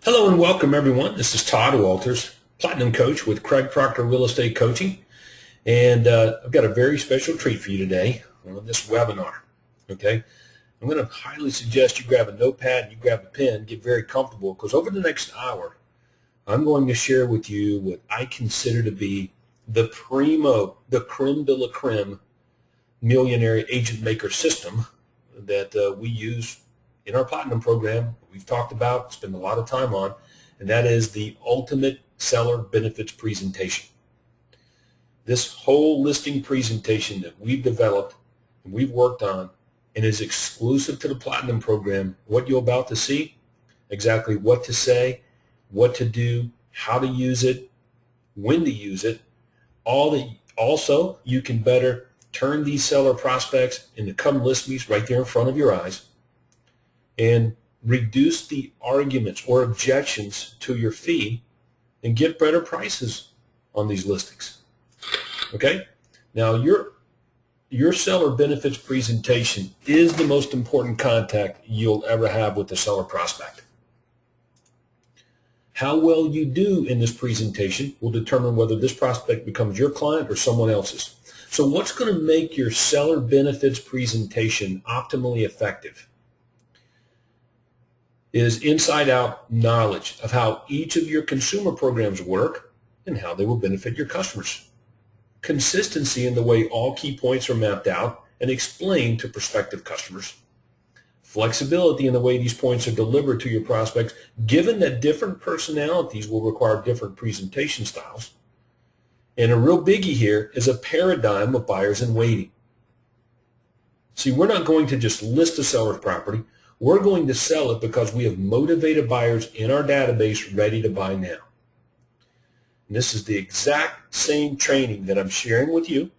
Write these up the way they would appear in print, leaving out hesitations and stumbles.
Hello and welcome everyone. This is Todd Walters, Platinum Coach with Craig Proctor Real Estate Coaching. And I've got a very special treat for you today on this webinar. Okay, I'm going to highly suggest you grab a notepad and you grab a pen, get very comfortable, because over the next hour, I'm going to share with you what I consider to be the creme de la creme millionaire agent maker system that we use in our Platinum program. We've talked about, spend a lot of time on, and that is the ultimate seller benefits presentation. This whole listing presentation that we've developed and we've worked on and is exclusive to the Platinum program, what you're about to see, exactly what to say, what to do, how to use it, when to use it, also you can better turn these seller prospects into come list me's right there in front of your eyes and reduce the arguments or objections to your fee and get better prices on these listings. Okay? Now, your seller benefits presentation is the most important contact you'll ever have with the seller prospect. How well you do in this presentation will determine whether this prospect becomes your client or someone else's. So what's going to make your seller benefits presentation optimally effective is inside-out knowledge of how each of your consumer programs work and how they will benefit your customers. Consistency in the way all key points are mapped out and explained to prospective customers. Flexibility in the way these points are delivered to your prospects, given that different personalities will require different presentation styles. And a real biggie here is a paradigm of buyers in waiting. See, we're not going to just list a seller's property. We're going to sell it because we have motivated buyers in our database ready to buy now. And this is the exact same training that I'm sharing with you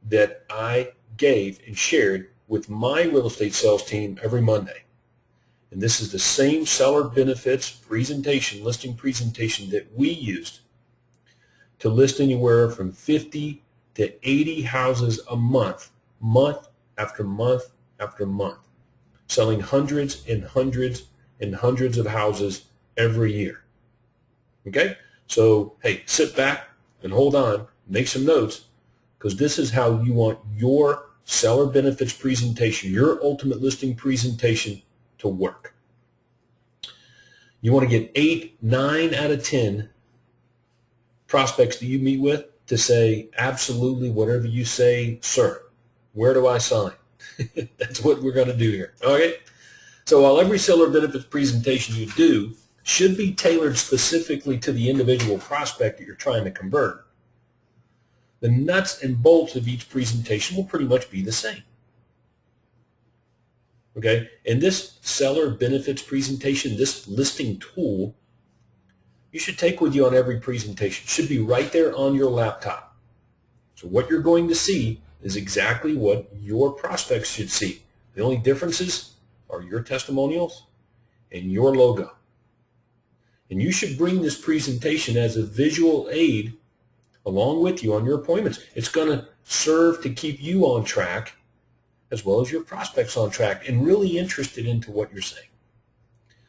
that I gave and shared with my real estate sales team every Monday. And this is the same seller benefits presentation, listing presentation that we used to list anywhere from 50 to 80 houses a month, month after month after month, selling hundreds and hundreds and hundreds of houses every year. Okay? So, hey, sit back and hold on, make some notes, because this is how you want your seller benefits presentation, your ultimate listing presentation to work. You want to get 8, 9 out of 10 prospects that you meet with to say, absolutely, whatever you say, sir, where do I sign? That's what we're going to do here. Okay? So while every seller benefits presentation you do should be tailored specifically to the individual prospect that you're trying to convert, the nuts and bolts of each presentation will pretty much be the same. Okay? And this seller benefits presentation, this listing tool, you should take with you on every presentation. It should be right there on your laptop. So what you're going to see is exactly what your prospects should see. The only differences are your testimonials and your logo. And you should bring this presentation as a visual aid along with you on your appointments. It's going to serve to keep you on track as well as your prospects on track and really interested into what you're saying.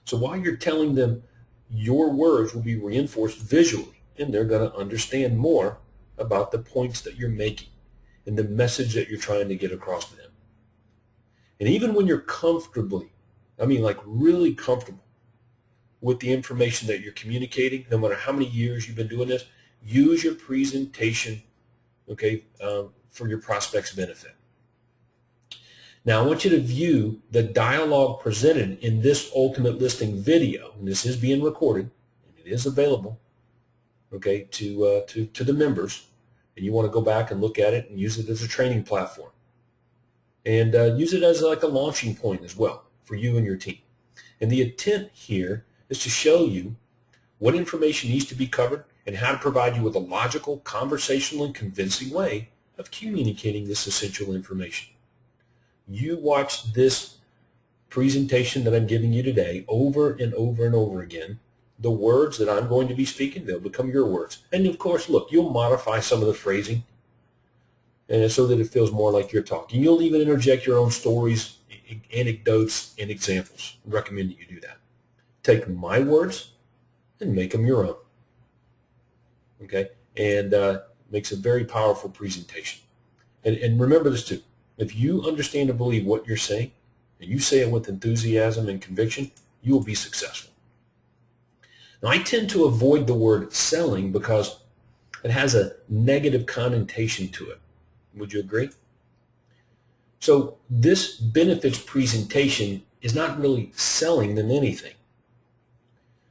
So while you're telling them, your words will be reinforced visually, and they're going to understand more about the points that you're making and the message that you're trying to get across to them. And even when you're comfortably, like really comfortable with the information that you're communicating, no matter how many years you've been doing this, use your presentation, okay, for your prospect's benefit. Now, I want you to view the dialogue presented in this ultimate listing video, and this is being recorded, and it is available, okay, to the members. And you want to go back and look at it and use it as a training platform. And use it as like a launching point as well for you and your team. And the intent here is to show you what information needs to be covered and how to provide you with a logical, conversational, and convincing way of communicating this essential information. You watch this presentation that I'm giving you today over and over and over again. The words that I'm going to be speaking, they'll become your words. And of course, look, you'll modify some of the phrasing so that it feels more like you're talking. You'll even interject your own stories, anecdotes, and examples. I recommend that you do that. Take my words and make them your own. Okay, and makes a very powerful presentation. And remember this too. If you understand and believe what you're saying, and you say it with enthusiasm and conviction, you will be successful. Now, I tend to avoid the word selling because it has a negative connotation to it. Would you agree? So this benefits presentation is not really selling them anything.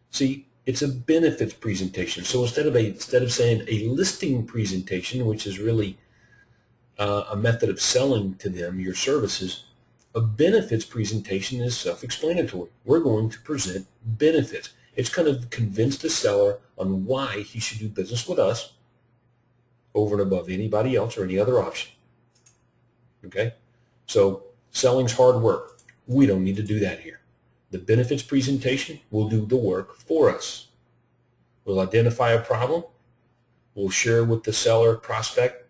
See, it's a benefits presentation. So instead of saying a listing presentation, which is really a method of selling to them your services, a benefits presentation is self-explanatory. We're going to present benefits. It's going to convince the seller on why he should do business with us over and above anybody else or any other option. Okay? So selling's hard work. We don't need to do that here. The benefits presentation will do the work for us. We'll identify a problem. We'll share with the seller prospect,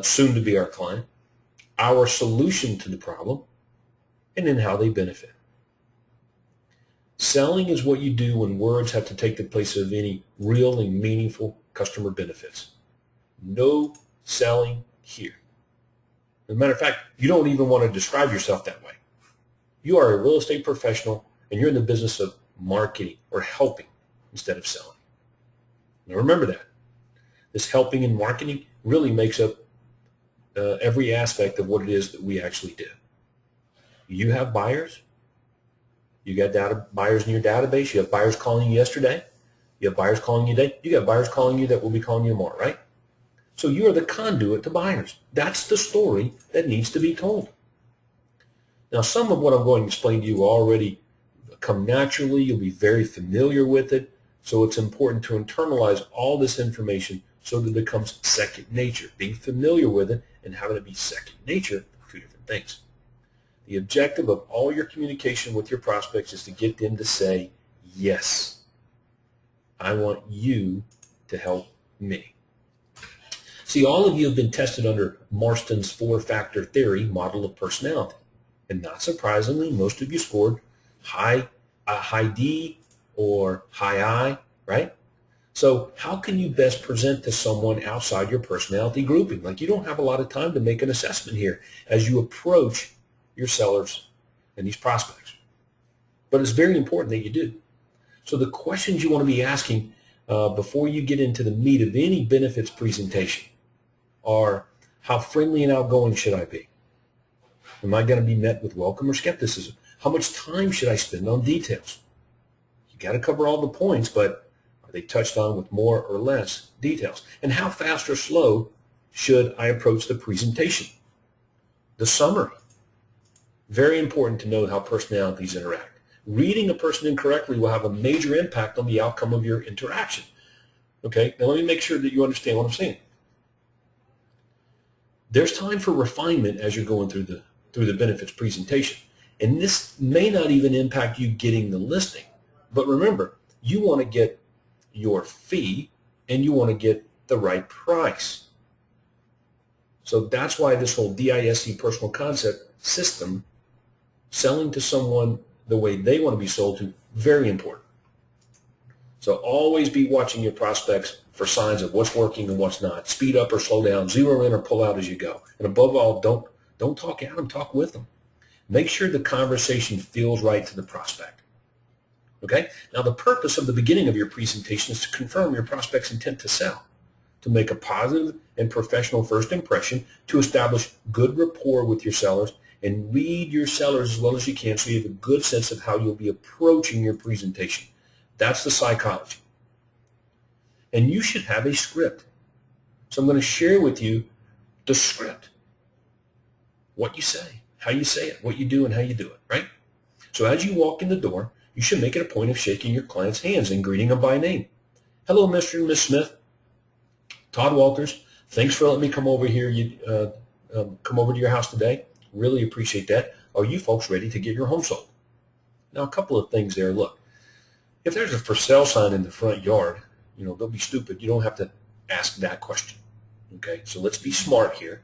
soon to be our client, our solution to the problem, and then how they benefit. Selling is what you do when words have to take the place of any real and meaningful customer benefits. No selling here. As a matter of fact, you don't even want to describe yourself that way. You are a real estate professional, and you're in the business of marketing or helping instead of selling. Now remember that. This helping and marketing really makes up every aspect of what it is that we actually do. You have buyers. You got buyers in your database. You have buyers calling you yesterday. You have buyers calling you today. You got buyers calling you that will be calling you tomorrow, right? So you are the conduit to buyers. That's the story that needs to be told. Now, some of what I'm going to explain to you will already come naturally. You'll be very familiar with it. So it's important to internalize all this information so that it becomes second nature. Being familiar with it and having it be second nature are two different things. The objective of all your communication with your prospects is to get them to say, yes, I want you to help me. See, all of you have been tested under Marston's four-factor theory model of personality. And not surprisingly, most of you scored high D or high I, right? So how can you best present to someone outside your personality grouping? Like, you don't have a lot of time to make an assessment here as you approach your sellers and these prospects. But it's very important that you do. So the questions you want to be asking before you get into the meat of any benefits presentation are, how friendly and outgoing should I be? Am I going to be met with welcome or skepticism? How much time should I spend on details? You got to cover all the points, but are they touched on with more or less details? And how fast or slow should I approach the presentation? The summary. Very important to know how personalities interact. Reading a person incorrectly will have a major impact on the outcome of your interaction. Okay, now let me make sure that you understand what I'm saying. There's time for refinement as you're going through the benefits presentation. And this may not even impact you getting the listing. But remember, you want to get your fee and you want to get the right price. So that's why this whole DISC personal concept system, selling to someone the way they want to be sold to, very important. So always be watching your prospects for signs of what's working and what's not. Speed up or slow down, zero in or pull out as you go. And above all, don't talk at them, talk with them. Make sure the conversation feels right to the prospect. Okay? Now, the purpose of the beginning of your presentation is to confirm your prospect's intent to sell, to make a positive and professional first impression, to establish good rapport with your sellers, and read your sellers as well as you can so you have a good sense of how you'll be approaching your presentation. That's the psychology. And you should have a script. So I'm going to share with you the script. What you say, how you say it, what you do, and how you do it, right? So as you walk in the door, you should make it a point of shaking your client's hands and greeting them by name. Hello, Mr. and Miss Smith. Todd Walters, thanks for letting me come over here. Come over to your house today. Really appreciate that. Are you folks ready to get your home sold? Now, a couple of things there. Look, if there's a for sale sign in the front yard, don't be stupid. You don't have to ask that question. Okay, so let's be smart here.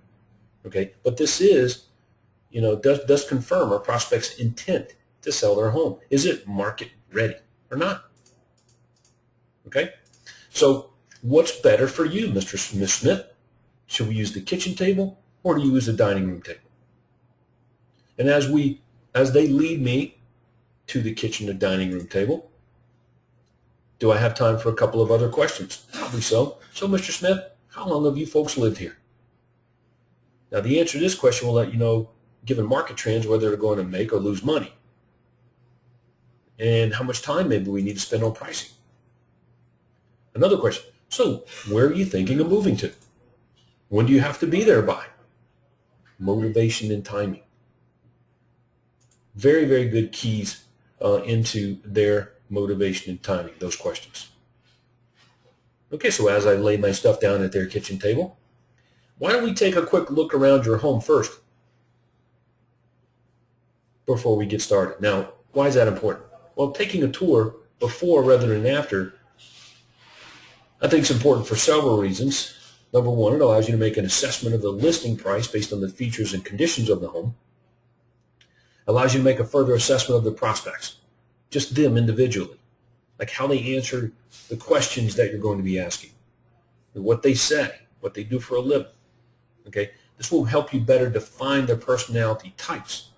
Okay, but this is, does confirm our prospect's intent to sell their home. Is it market ready or not? Okay? So what's better for you, Mr. Smith? Should we use the kitchen table or do you use the dining room table? And as they lead me to the kitchen or dining room table, do I have time for a couple of other questions? Probably so. So, Mr. Smith, how long have you folks lived here? Now, the answer to this question will let you know, given market trends, whether they're going to make or lose money and how much time maybe we need to spend on pricing. Another question, so where are you thinking of moving to? When do you have to be there by? Motivation and timing. Very, very good keys into their motivation and timing, those questions. Okay, so as I lay my stuff down at their kitchen table, why don't we take a quick look around your home first before we get started. Now, why is that important? Well, taking a tour before rather than after, I think it's important for several reasons. Number one, it allows you to make an assessment of the listing price based on the features and conditions of the home. Allows you to make a further assessment of the prospects, just them individually, like how they answer the questions that you're going to be asking, what they say, what they do for a living. Okay, this will help you better define their personality types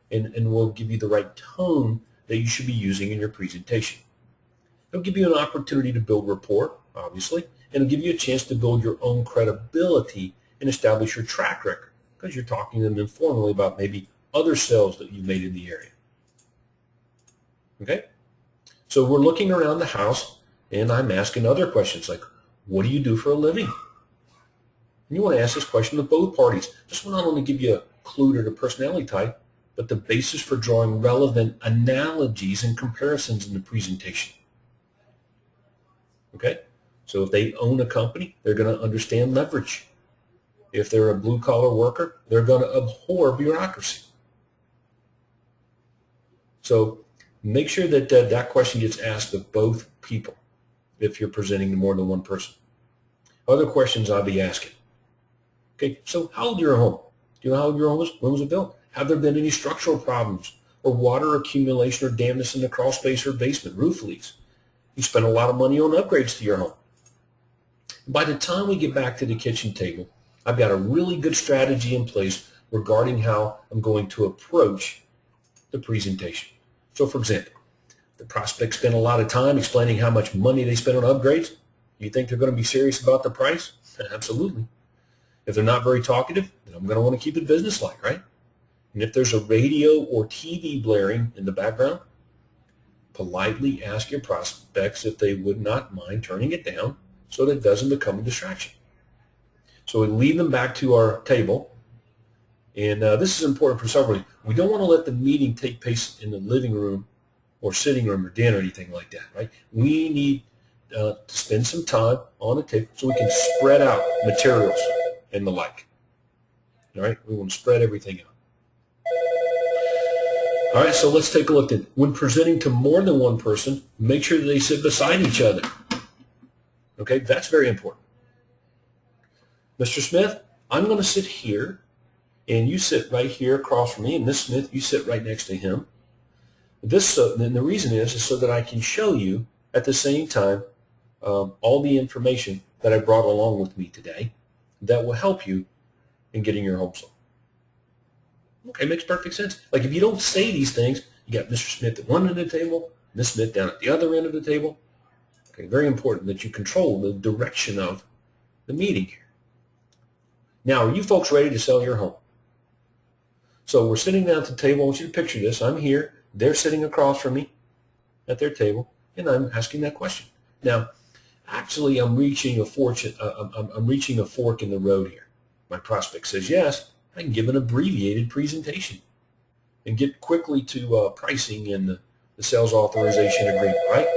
and will give you the right tone that you should be using in your presentation. It'll give you an opportunity to build rapport, obviously, and it'll give you a chance to build your own credibility and establish your track record because you're talking to them informally about maybe other sales that you've made in the area. Okay? So we're looking around the house and I'm asking other questions like, what do you do for a living? And you want to ask this question to both parties. This will not only give you a clue to the personality type, but the basis for drawing relevant analogies and comparisons in the presentation. Okay? So if they own a company, they're going to understand leverage. If they're a blue-collar worker, they're going to abhor bureaucracy. So make sure that that question gets asked of both people if you're presenting to more than one person. Other questions I'll be asking. Okay, so how old is your home? Do you know how old your home is? When was it built? Have there been any structural problems or water accumulation or dampness in the crawl space or basement, roof leaks? You spent a lot of money on upgrades to your home. By the time we get back to the kitchen table, I've got a really good strategy in place regarding how I'm going to approach the presentation. So for example, the prospect spent a lot of time explaining how much money they spent on upgrades. You think they're going to be serious about the price? Absolutely. If they're not very talkative, then I'm going to want to keep it businesslike, right? And if there's a radio or TV blaring in the background, politely ask your prospects if they would not mind turning it down so that it doesn't become a distraction. So we lead them back to our table. And this is important for several reasons. We don't want to let the meeting take place in the living room or sitting room or den or anything like that, right? We need to spend some time on the table so we can spread out materials and the like. All right, we want to spread everything out. All right, so let's take a look at when presenting to more than one person, make sure that they sit beside each other. Okay, that's very important. Mr. Smith, I'm going to sit here, and you sit right here across from me, and Ms. Smith, you sit right next to him. This, and the reason is so that I can show you at the same time all the information that I brought along with me today that will help you in getting your home sold. Okay, makes perfect sense. Like if you don't say these things, you got Mr. Smith at one end of the table, Ms. Smith down at the other end of the table. Okay, very important that you control the direction of the meeting here. Now, are you folks ready to sell your home? So we're sitting down at the table. I want you to picture this. I'm here. They're sitting across from me at their table, and I'm asking that question. Now, actually, I'm reaching a fork in the road here. My prospect says yes. I can give an abbreviated presentation and get quickly to pricing and the sales authorization agreement, right?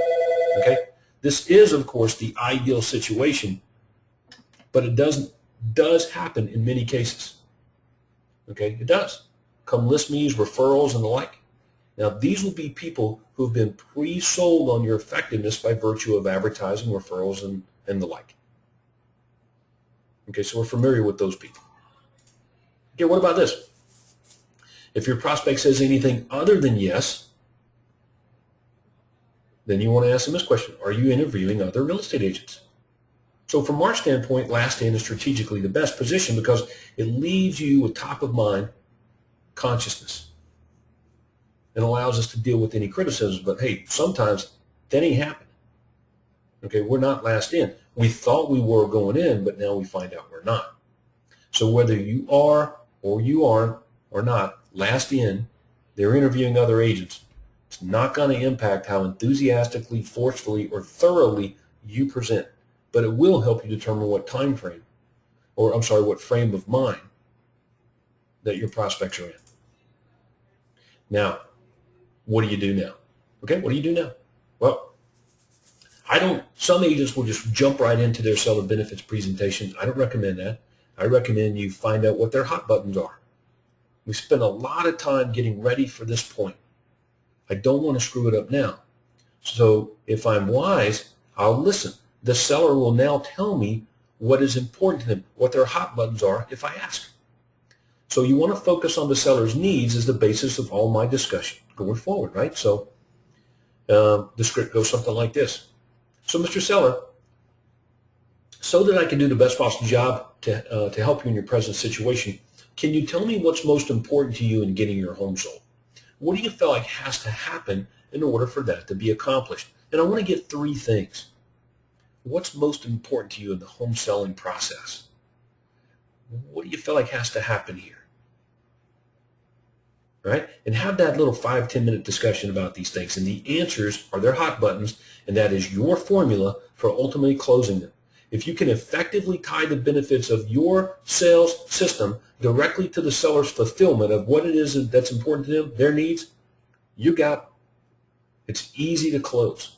Okay. This is, of course, the ideal situation, but it does happen in many cases. Okay, it does. Come list me's, referrals, and the like. Now, these will be people who have been pre-sold on your effectiveness by virtue of advertising, referrals, and the like. Okay, so we're familiar with those people. Okay, what about this? If your prospect says anything other than yes, Then you want to ask them this question: are you interviewing other real estate agents? So from our standpoint, last in is strategically the best position because it leaves you with top of mind consciousness and allows us to deal with any criticisms. But hey, sometimes that ain't happening. Okay, we're not last in. We thought we were going in, but now we find out we're not. So whether you are or you aren't or not last in, they're interviewing other agents. It's not going to impact how enthusiastically, forcefully, or thoroughly you present, but it will help you determine what time frame, or I'm sorry, what frame of mind that your prospects are in. Now, what do you do now? Okay, what do you do now? Well, some agents will just jump right into their seller benefits presentation. I don't recommend that. I recommend you find out what their hot buttons are. We spend a lot of time getting ready for this point. I don't want to screw it up now. So if I'm wise, I'll listen. The seller will now tell me what is important to them, what their hot buttons are if I ask. So you want to focus on the seller's needs as the basis of all my discussion going forward, right? So the script goes something like this. So Mr. Seller, so that I can do the best possible job to help you in your present situation, can you tell me what's most important to you in getting your home sold? What do you feel like has to happen in order for that to be accomplished? And I want to get 3 things. What's most important to you in the home selling process? What do you feel like has to happen here? Right? And have that little 5-10 minute discussion about these things. And the answers are their hot buttons, and that is your formula for ultimately closing them. If you can effectively tie the benefits of your sales system directly to the seller's fulfillment of what it is that's important to them, their needs, you got it. It's easy to close.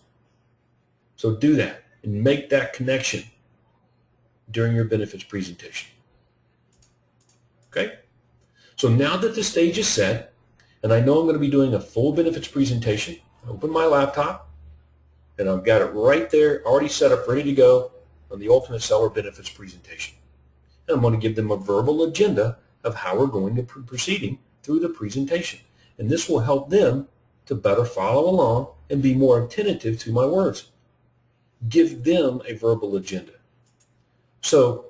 So do that and make that connection during your benefits presentation. Okay? So now that the stage is set, and I know I'm going to be doing a full benefits presentation, I open my laptop, and I've got it right there, already set up, ready to go on the Ultimate Seller Benefits presentation. And I'm going to give them a verbal agenda of how we're going to be proceeding through the presentation. And this will help them to better follow along and be more attentive to my words. Give them a verbal agenda. So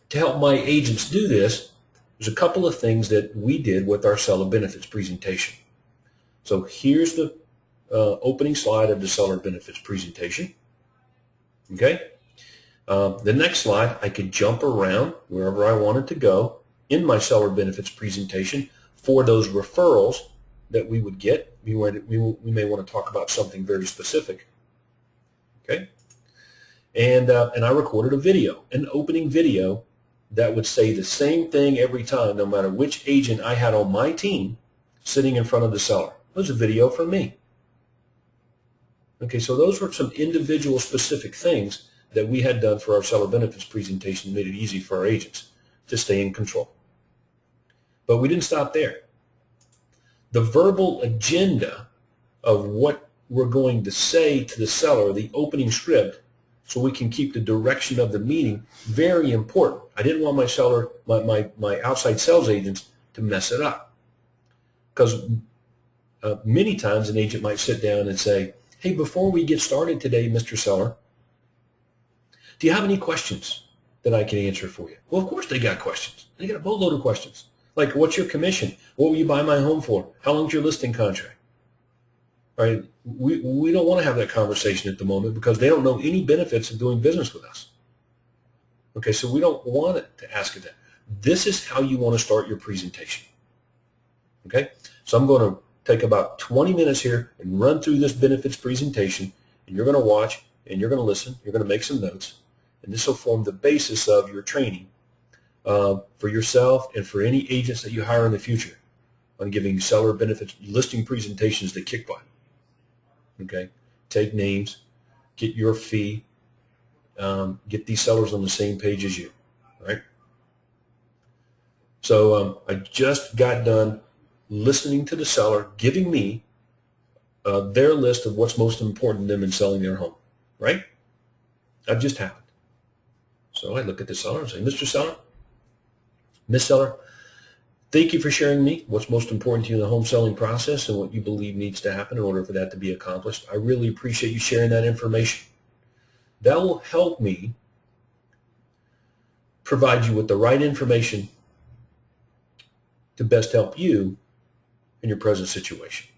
to help my agents do this, there's a couple of things that we did with our seller benefits presentation. So here's the opening slide of the seller benefits presentation. Okay. The next slide, I could jump around wherever I wanted to go in my seller benefits presentation for those referrals that we would get. We may want to talk about something very specific. Okay. And I recorded a video, an opening video that would say the same thing every time, no matter which agent I had on my team sitting in front of the seller. It was a video from me. Okay, so those were some individual specific things that we had done for our seller benefits presentation, made it easy for our agents to stay in control. But we didn't stop there. The verbal agenda of what we're going to say to the seller, the opening script, so we can keep the direction of the meeting, very important. I didn't want my seller, my outside sales agents to mess it up. Because many times an agent might sit down and say, hey, before we get started today, Mr. Seller, do you have any questions that I can answer for you? Well, of course they got questions. They got a boatload of questions. Like, what's your commission? What will you buy my home for? How long's your listing contract? Right? We don't want to have that conversation at the moment because they don't know any benefits of doing business with us. Okay, so we don't want it to ask it that. This is how you want to start your presentation. Okay, so I'm going to take about 20 minutes here and run through this benefits presentation, and you're going to watch and you're going to listen. You're going to make some notes, and this will form the basis of your training for yourself and for any agents that you hire in the future on giving seller benefits listing presentations that kick butt. Okay, take names, get your fee, get these sellers on the same page as you, right? So I just got done listening to the seller, giving me their list of what's most important to them in selling their home, right? That just happened. So I look at the seller and say, Mr. Seller, Miss Seller, Thank you for sharing me what's most important to you in the home selling process and what you believe needs to happen in order for that to be accomplished. I really appreciate you sharing that information. That will help me provide you with the right information to best help you in your present situation.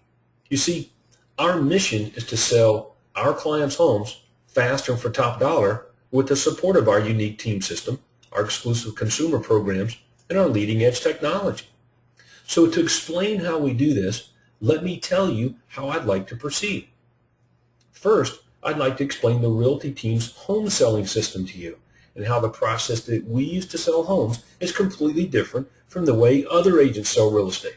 You see, our mission is to sell our clients' homes faster and for top dollar with the support of our unique team system, our exclusive consumer programs, and our leading edge technology. So to explain how we do this, let me tell you how I'd like to proceed. First, I'd like to explain the Realty Team's home selling system to you and how the process that we use to sell homes is completely different from the way other agents sell real estate.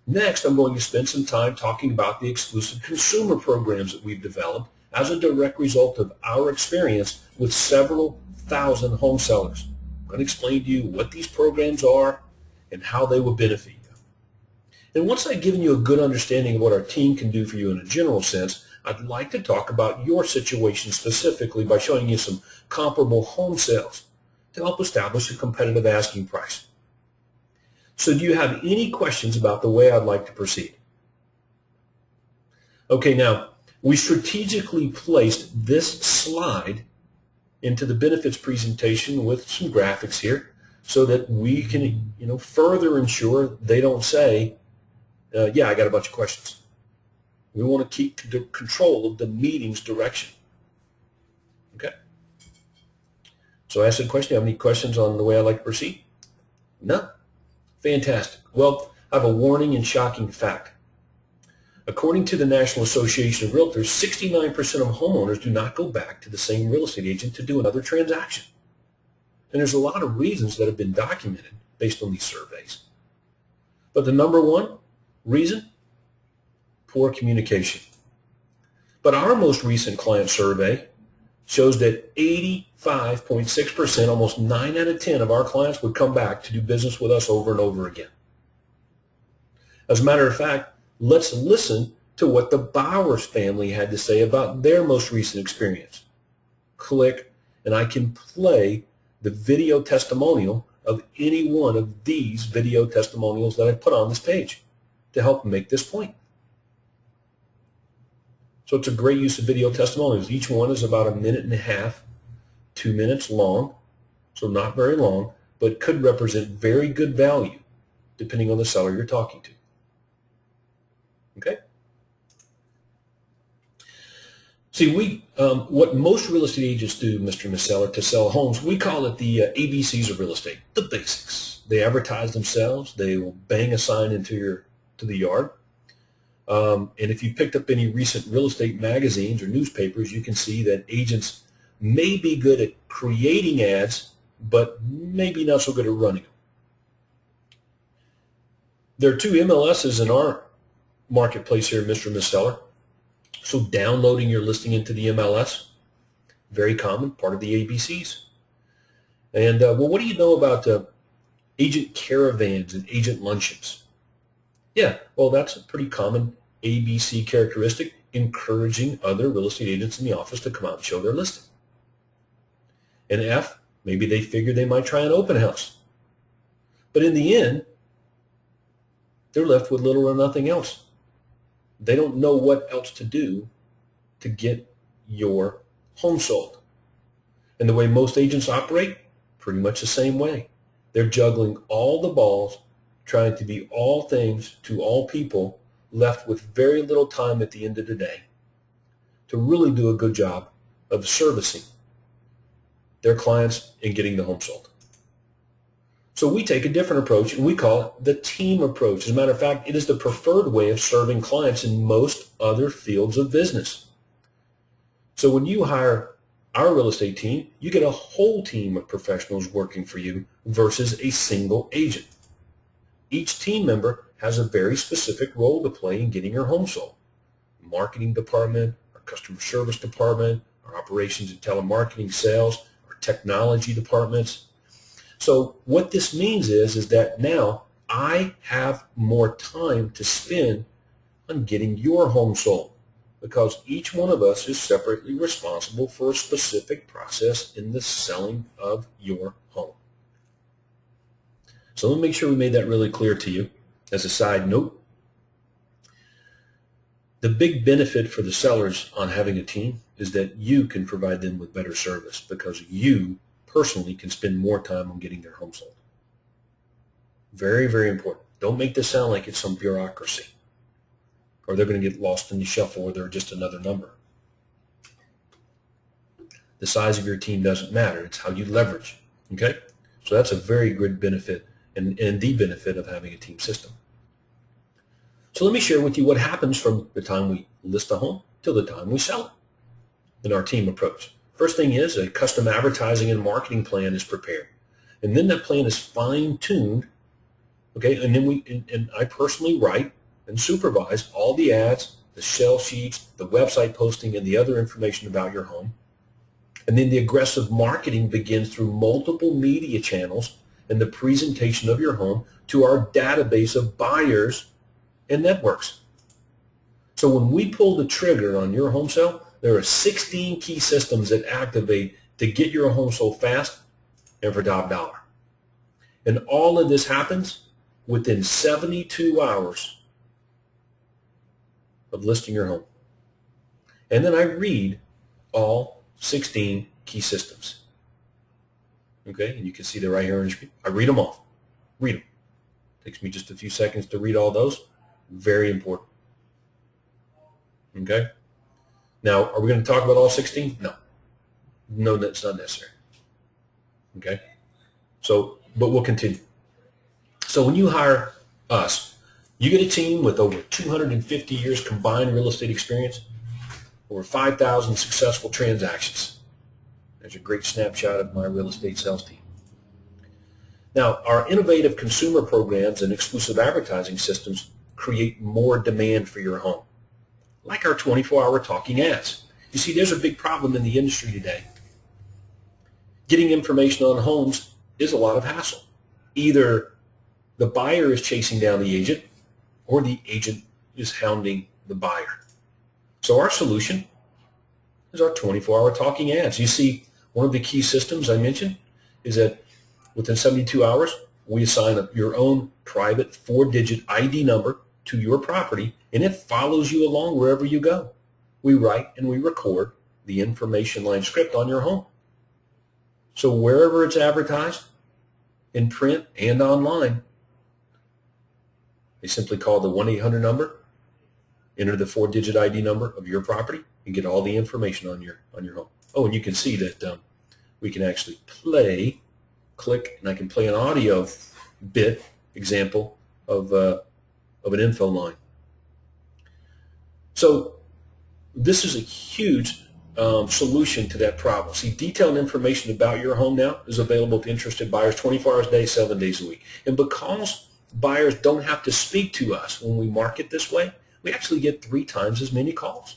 Next, I'm going to spend some time talking about the exclusive consumer programs that we've developed as a direct result of our experience with several thousand home sellers. I'm going to explain to you what these programs are and how they will benefit you. And once I've given you a good understanding of what our team can do for you in a general sense, I'd like to talk about your situation specifically by showing you some comparable home sales to help establish a competitive asking price. So do you have any questions about the way I'd like to proceed? Okay, now, we strategically placed this slide into the benefits presentation with some graphics here so that we can, further ensure they don't say, yeah, I got a bunch of questions. We want to keep control of the meeting's direction. Okay? So I asked a question. Do you have any questions on the way I'd like to proceed? No? Fantastic. Well, I have a warning and shocking fact. According to the National Association of Realtors, 69% of homeowners do not go back to the same real estate agent to do another transaction. And there's a lot of reasons that have been documented based on these surveys. But the number one reason, poor communication. But our most recent client survey shows that 85.6%, almost 9 out of 10 of our clients would come back to do business with us over and over again. As a matter of fact, let's listen to what the Bowers family had to say about their most recent experience. Click, and I can play the video testimonial of any one of these video testimonials that I put on this page to help make this point. So it's a great use of video testimonials. Each one is about 1.5 minutes, 2 minutes long, so not very long, but could represent very good value depending on the seller you're talking to. Okay? See, what most real estate agents do, Mr. and Ms. Seller, to sell homes, we call it the ABCs of real estate, the basics. They advertise themselves. They will bang a sign to the yard. And if you picked up any recent real estate magazines or newspapers, you can see that agents may be good at creating ads, but maybe not so good at running them. There are 2 MLSs in our marketplace here, Mr. and Ms. Seller. So downloading your listing into the MLS, very common, part of the ABCs. And well, what do you know about agent caravans and agent luncheons? Yeah, well, that's a pretty common ABC characteristic, encouraging other real estate agents in the office to come out and show their listing. And F, maybe they figured they might try an open house. But in the end, they're left with little or nothing else. They don't know what else to do to get your home sold. And the way most agents operate, pretty much the same way. They're juggling all the balls, trying to be all things to all people, left with very little time at the end of the day to really do a good job of servicing their clients and getting the home sold. So we take a different approach, and we call it the team approach. As a matter of fact, it is the preferred way of serving clients in most other fields of business. So when you hire our real estate team, you get a whole team of professionals working for you versus a single agent. Each team member has a very specific role to play in getting your home sold. Marketing department, our customer service department, our operations and telemarketing sales, our technology departments. So what this means is that now I have more time to spend on getting your home sold because each one of us is separately responsible for a specific process in the selling of your home. So let me make sure we made that really clear to you. As a side note, the big benefit for the sellers on having a team is that you can provide them with better service because you personally can spend more time on getting their home sold. Very, very important. Don't make this sound like it's some bureaucracy or they're going to get lost in the shuffle or they're just another number. The size of your team doesn't matter. It's how you leverage. Okay? So that's a very good benefit and the benefit of having a team system. So let me share with you what happens from the time we list a home till the time we sell it in our team approach. First thing is a custom advertising and marketing plan is prepared. And then that plan is fine-tuned. Okay, and then and I personally write and supervise all the ads, the shell sheets, the website posting, and the other information about your home. And then the aggressive marketing begins through multiple media channels and the presentation of your home to our database of buyers and networks. So when we pull the trigger on your home sale, there are 16 key systems that activate to get your home sold fast and for top dollar. And all of this happens within 72 hours of listing your home. And then I read all 16 key systems. Okay, and you can see they're right here on the screen. I read them all. Read them. Takes me just a few seconds to read all those. Very important. Okay? Now, are we going to talk about all 16? No. No, that's not necessary. Okay? So, but we'll continue. So when you hire us, you get a team with over 250 years combined real estate experience, over 5,000 successful transactions. There's a great snapshot of my real estate sales team. Now, our innovative consumer programs and exclusive advertising systems create more demand for your home, like our 24-hour talking ads. You see, there's a big problem in the industry today. Getting information on homes is a lot of hassle. Either the buyer is chasing down the agent or the agent is hounding the buyer. So our solution is our 24-hour talking ads. You see, one of the key systems I mentioned is that within 72 hours, we assign your own private 4-digit ID number to your property, and it follows you along wherever you go. We write and we record the information line script on your home. So wherever it's advertised, in print and online, they simply call the 1-800 number, enter the 4-digit ID number of your property, and get all the information on your home. Oh, and you can see that we can actually click, and I can play an audio bit example of an info line. So this is a huge solution to that problem. See, detailed information about your home now is available to interested buyers 24 hours a day, 7 days a week. And because buyers don't have to speak to us when we market this way, we actually get 3 times as many calls.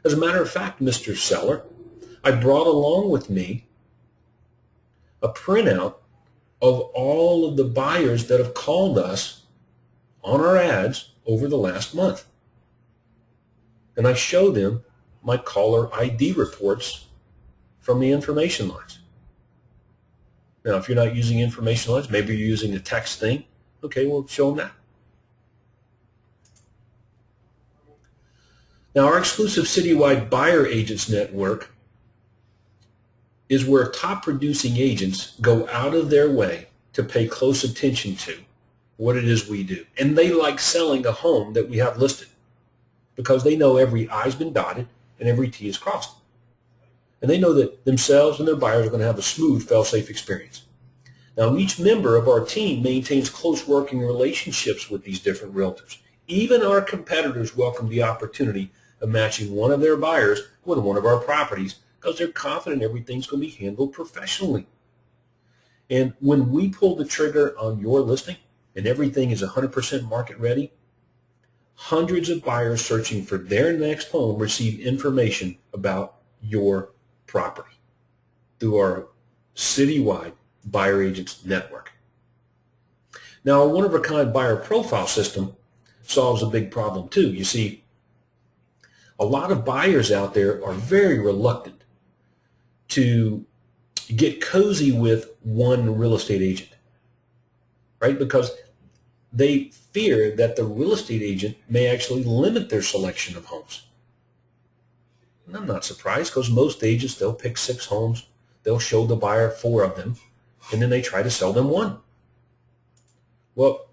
As a matter of fact, Mr. Seller, I brought along with me a printout of all of the buyers that have called us on our ads over the last month. And I show them my caller ID reports from the information lines. Now, if you're not using information lines, maybe you're using a text thing. Okay, we'll show them that. Now, our exclusive citywide buyer agents network is where top producing agents go out of their way to pay close attention to what it is we do. And they like selling a home that we have listed because they know every I's been dotted and every T is crossed. And they know that themselves and their buyers are going to have a smooth, fail-safe experience. Now, each member of our team maintains close working relationships with these different realtors. Even our competitors welcome the opportunity of matching one of their buyers with one of our properties because they're confident everything's going to be handled professionally. And when we pull the trigger on your listing and everything is 100% market ready, hundreds of buyers searching for their next home receive information about your property through our citywide buyer agents network. Now, our one-of-a-kind buyer profile system solves a big problem too. You see, a lot of buyers out there are very reluctant to get cozy with one real estate agent. right? Because they fear that the real estate agent may actually limit their selection of homes. And I'm not surprised, because most agents, they'll pick 6 homes, they'll show the buyer 4 of them, and then they try to sell them 1. Well,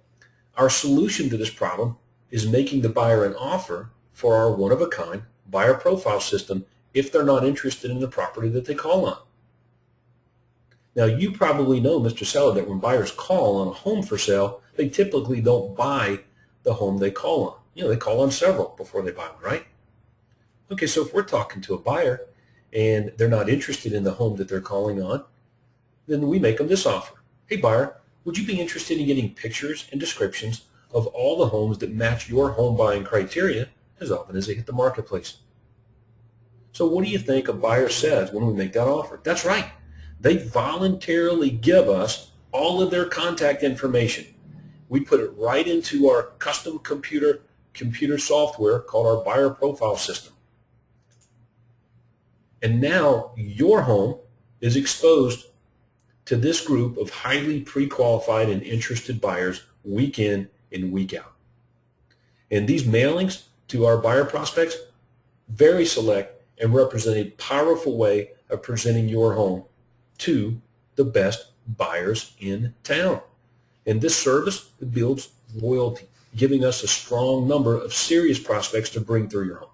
our solution to this problem is making the buyer an offer for our one-of-a-kind buyer profile system if they're not interested in the property that they call on. Now, you probably know, Mr. Seller, that when buyers call on a home for sale, they typically don't buy the home they call on. They call on several before they buy one, right? Okay, so if we're talking to a buyer and they're not interested in the home that they're calling on, then we make them this offer. Hey, buyer, would you be interested in getting pictures and descriptions of all the homes that match your home buying criteria as often as they hit the marketplace? So what do you think a buyer says when we make that offer? That's right. They voluntarily give us all of their contact information. We put it right into our custom computer software called our buyer profile system. And now your home is exposed to this group of highly pre-qualified and interested buyers week in and week out. And these mailings to our buyer prospects, very select and represent a powerful way of presenting your home to the best buyers in town. And this service builds loyalty, giving us a strong number of serious prospects to bring through your home.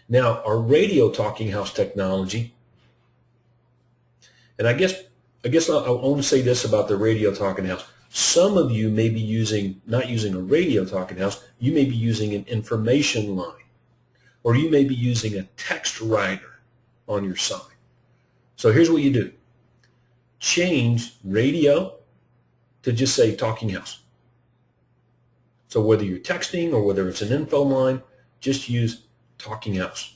Now, our radio talking house technology, and I guess I want to say this about the radio talking house. Some of you may be not using a radio talking house, you may be using an information line, or you may be using a text writer on your sign. So here's what you do. Change radio to just say talking house. So whether you're texting or whether it's an info line, just use talking house,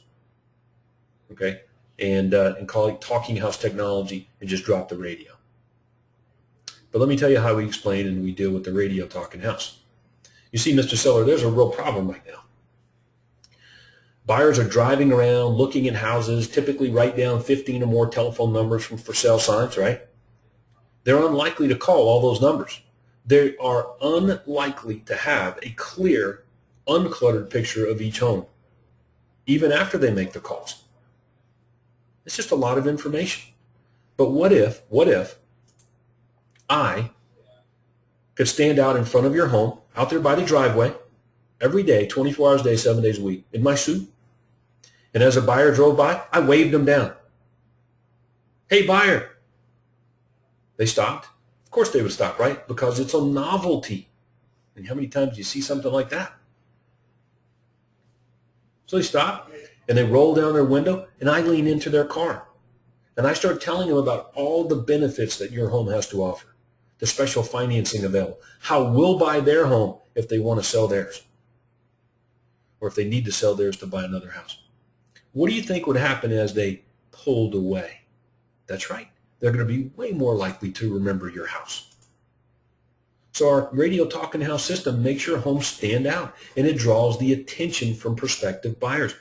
okay? And call it talking house technology and just drop the radio. But let me tell you how we explain and we deal with the radio talking house. You see, Mr. Seller, there's a real problem right now. Buyers are driving around looking at houses, typically write down 15 or more telephone numbers from for sale signs, right? They're unlikely to call all those numbers. They are unlikely to have a clear, uncluttered picture of each home, even after they make the calls. It's just a lot of information. But what if I could stand out in front of your home, out there by the driveway, every day, 24 hours a day, 7 days a week, in my suit, and as a buyer drove by, I waved them down. Hey, buyer. They stopped. Of course they would stop, right? Because it's a novelty. And how many times do you see something like that? So they stop, and they roll down their window, and I lean into their car. And I start telling them about all the benefits that your home has to offer, the special financing available, how we'll buy their home if they want to sell theirs, or if they need to sell theirs to buy another house. What do you think would happen as they pulled away? That's right. They're going to be way more likely to remember your house. So our radio talking house system makes your home stand out, and it draws the attention from prospective buyers.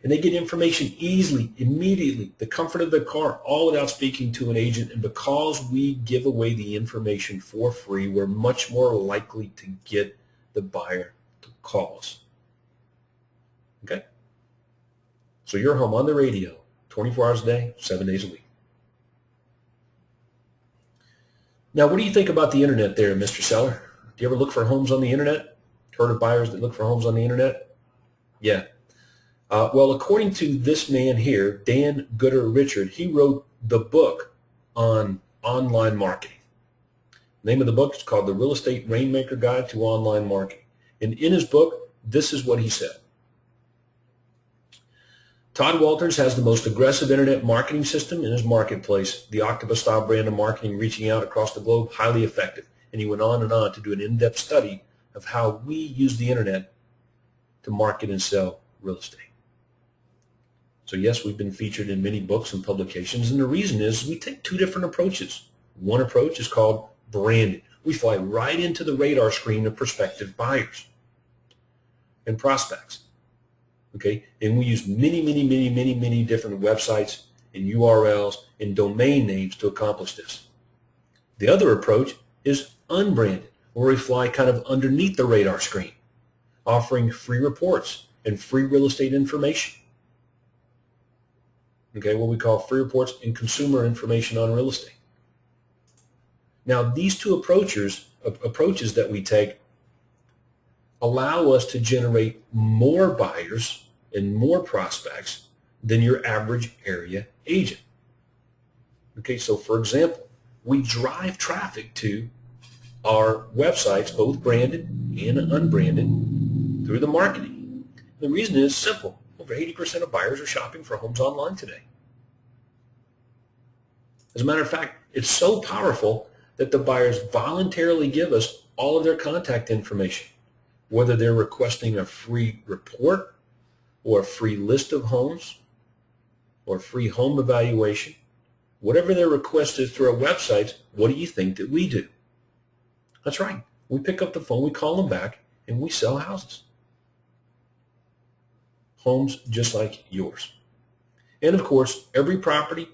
And they get information easily, immediately, the comfort of their car, all without speaking to an agent. And because we give away the information for free, we're much more likely to get the buyer to call us. Okay? So your home on the radio, 24 hours a day, 7 days a week. Now, what do you think about the internet there, Mr. Seller? Do you ever look for homes on the internet? Heard of buyers that look for homes on the internet? Yeah. Well, according to this man here, Dan Gooder Richard, he wrote the book on online marketing. The name of the book is called The Real Estate Rainmaker Guide to Online Marketing. And in his book, this is what he said. Todd Walters has the most aggressive internet marketing system in his marketplace, the Octopus-style brand of marketing reaching out across the globe, highly effective. And he went on and on to do an in-depth study of how we use the internet to market and sell real estate. So yes, we've been featured in many books and publications, and the reason is we take 2 different approaches. One approach is called branding. We fly right into the radar screen of prospective buyers and prospects. Okay, and we use many different websites and URLs and domain names to accomplish this. The other approach is unbranded, where we fly kind of underneath the radar screen, offering free reports and free real estate information. Okay, what we call free reports and consumer information on real estate. Now, these two approaches that we take allow us to generate more buyers and more prospects than your average area agent. Okay, so for example, we drive traffic to our websites, both branded and unbranded, through the marketing. The reason is simple. Over 80% of buyers are shopping for homes online today. As a matter of fact, it's so powerful that the buyers voluntarily give us all of their contact information, whether they're requesting a free report or a free list of homes or a free home evaluation. Whatever their request is through our websites, what do you think that we do? That's right. We pick up the phone, we call them back, and we sell houses. Homes just like yours. And of course, every property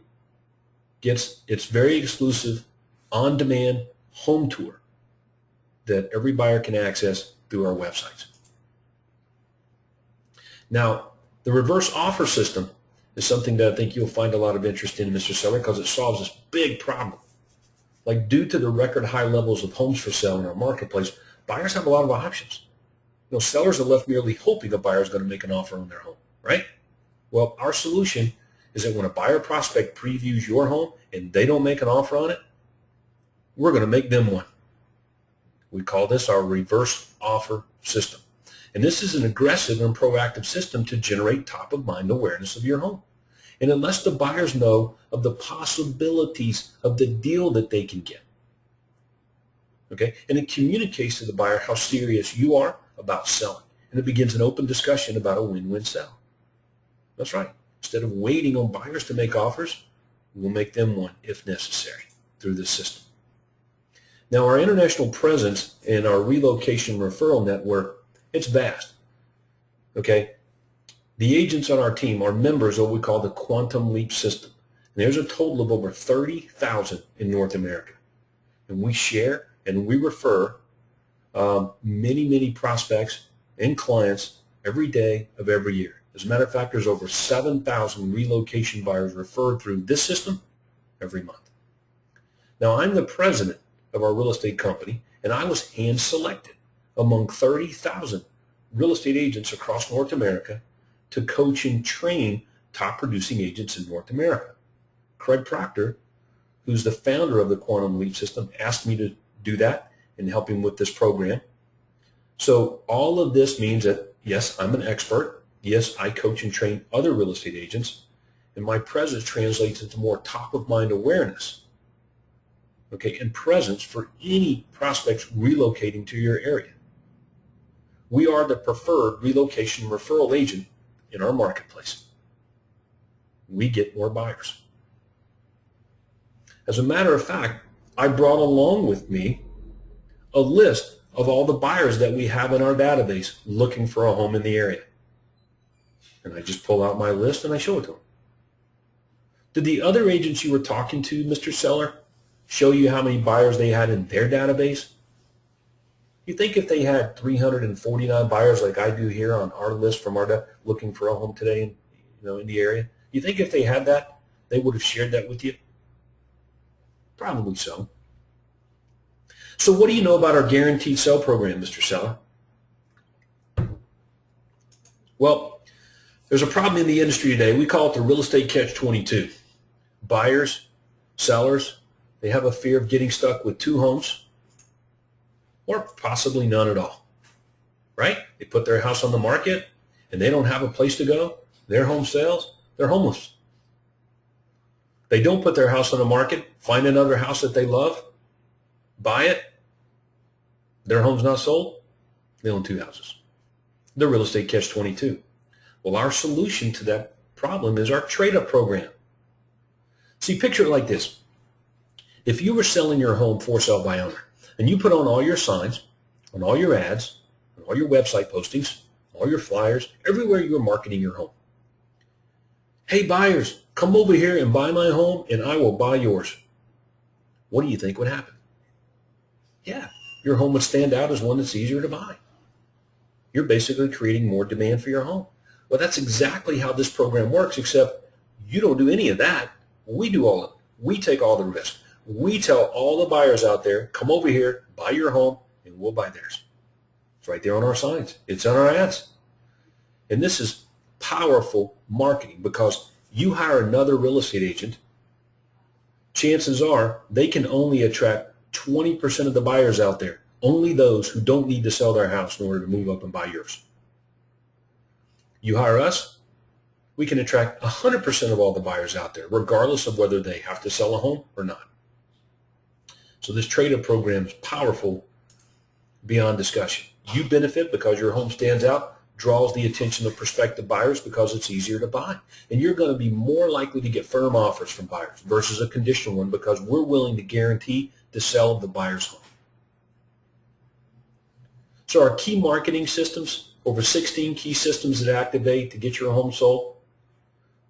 gets its very exclusive on-demand home tour that every buyer can access through our websites. Now, the reverse offer system is something that I think you'll find a lot of interest in, Mr. Seller, because it solves this big problem. Like, due to the record high levels of homes for sale in our marketplace, buyers have a lot of options. Sellers are left merely hoping a buyer is going to make an offer on their home, right? Well, our solution is that when a buyer prospect previews your home and they don't make an offer on it, we're going to make them one. We call this our reverse offer system. And this is an aggressive and proactive system to generate top-of-mind awareness of your home. And it lets the buyers know of the possibilities of the deal that they can get. Okay? And it communicates to the buyer how serious you are about selling. And it begins an open discussion about a win-win sell. That's right. Instead of waiting on buyers to make offers, we'll make them one if necessary through this system. Now, our international presence and our relocation referral network, it's vast. Okay? The agents on our team are members of what we call the Quantum Leap system. And there's a total of over 30,000 in North America. And we share and we refer many prospects and clients every day of every year. As a matter of fact, there's over 7,000 relocation buyers referred through this system every month. Now, I'm the president of our real estate company, and I was hand-selected among 30,000 real estate agents across North America to coach and train top-producing agents in North America. Craig Proctor, who's the founder of the Quantum Leap system, asked me to do that and help him with this program. So all of this means that, yes, I'm an expert. Yes, I coach and train other real estate agents, and my presence translates into more top-of-mind awareness, okay, and presence for any prospects relocating to your area. We are the preferred relocation referral agent in our marketplace. We get more buyers. As a matter of fact, I brought along with me a list of all the buyers that we have in our database looking for a home in the area. And I just pull out my list and I show it to them. Did the other agents you were talking to, Mr. Seller, show you how many buyers they had in their database? You think if they had 349 buyers like I do here on our list from our looking for a home today in the area, you think if they had that, they would have shared that with you? Probably so. So what do you know about our guaranteed sale program, Mr. Seller? Well, there's a problem in the industry today. We call it the real estate catch-22. Buyers, sellers, they have a fear of getting stuck with two homes or possibly none at all, right? They put their house on the market and they don't have a place to go. Their home sells, they're homeless. They don't put their house on the market, find another house that they love, buy it, their home's not sold, they own two houses. The real estate catch-22. Well, our solution to that problem is our trade-up program. See, picture it like this. If you were selling your home for sale by owner, and you put on all your signs, on all your ads, on all your website postings, all your flyers, everywhere you are marketing your home. Hey, buyers, come over here and buy my home, and I will buy yours. What do you think would happen? Yeah, your home would stand out as one that's easier to buy. You're basically creating more demand for your home. Well, that's exactly how this program works, except you don't do any of that. We do all of it. We take all the risk. We tell all the buyers out there, come over here, buy your home, and we'll buy theirs. It's right there on our signs. It's on our ads. And this is powerful marketing because you hire another real estate agent, chances are they can only attract 20% of the buyers out there, only those who don't need to sell their house in order to move up and buy yours. You hire us, we can attract 100% of all the buyers out there, regardless of whether they have to sell a home or not. So this trade-up program is powerful beyond discussion. You benefit because your home stands out, draws the attention of prospective buyers because it's easier to buy. And you're going to be more likely to get firm offers from buyers versus a conditional one because we're willing to guarantee to sell the buyer's home. So our key marketing systems, over 16 key systems that activate to get your home sold,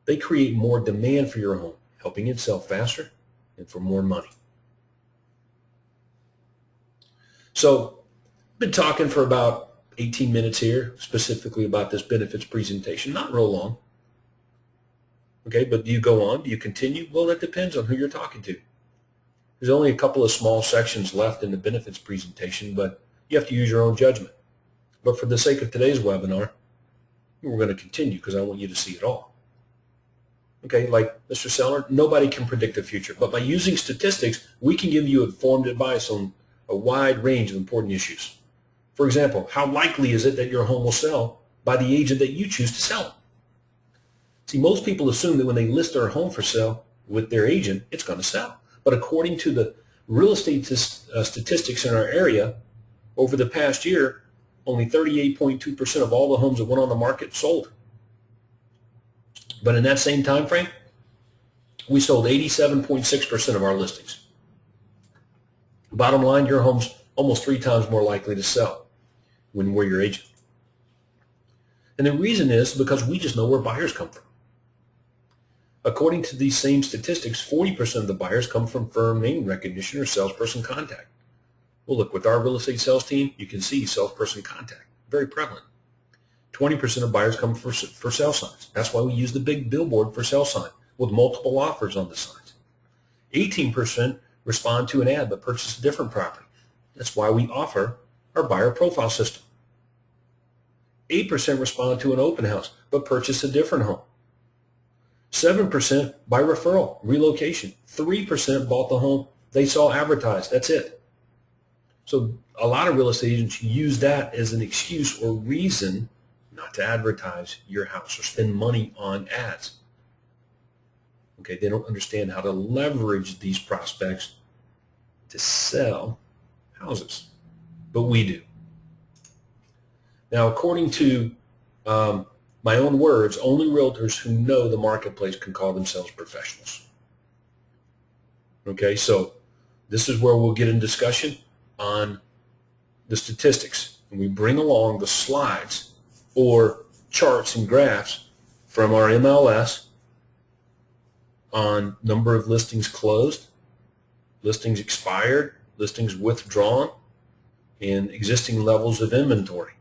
they create more demand for your home, helping it sell faster and for more money. So I've been talking for about 18 minutes here, specifically about this benefits presentation, not real long. Okay, but do you go on? Do you continue? Well, that depends on who you're talking to. There's only a couple of small sections left in the benefits presentation, but you have to use your own judgment. But for the sake of today's webinar, we're going to continue because I want you to see it all. Okay, like Mr. Seller, nobody can predict the future, but by using statistics, we can give you informed advice on a wide range of important issues. For example, how likely is it that your home will sell by the agent that you choose to sell it? See, most people assume that when they list their home for sale with their agent, it's going to sell. But according to the real estate statistics in our area, over the past year, only 38.2% of all the homes that went on the market sold. But in that same time frame, we sold 87.6% of our listings. Bottom line, your home's almost 3 times more likely to sell when we're your agent. And the reason is because we just know where buyers come from. According to these same statistics, 40% of the buyers come from firm name recognition or salesperson contact. Well, look, with our real estate sales team, you can see salesperson contact, very prevalent. 20% of buyers come for sale signs. That's why we use the big billboard for sale sign with multiple offers on the signs. 18% respond to an ad but purchase a different property. That's why we offer our buyer profile system. 8% respond to an open house but purchase a different home. 7% by referral, relocation. 3% bought the home they saw advertised. That's it. So a lot of real estate agents use that as an excuse or reason not to advertise your house or spend money on ads. Okay, they don't understand how to leverage these prospects to sell houses, but we do. Now, according to my own words, only realtors who know the marketplace can call themselves professionals. Okay, so this is where we'll get in discussion on the statistics, and we bring along the slides or charts and graphs from our MLS on number of listings closed, listings expired, listings withdrawn, and existing levels of inventory.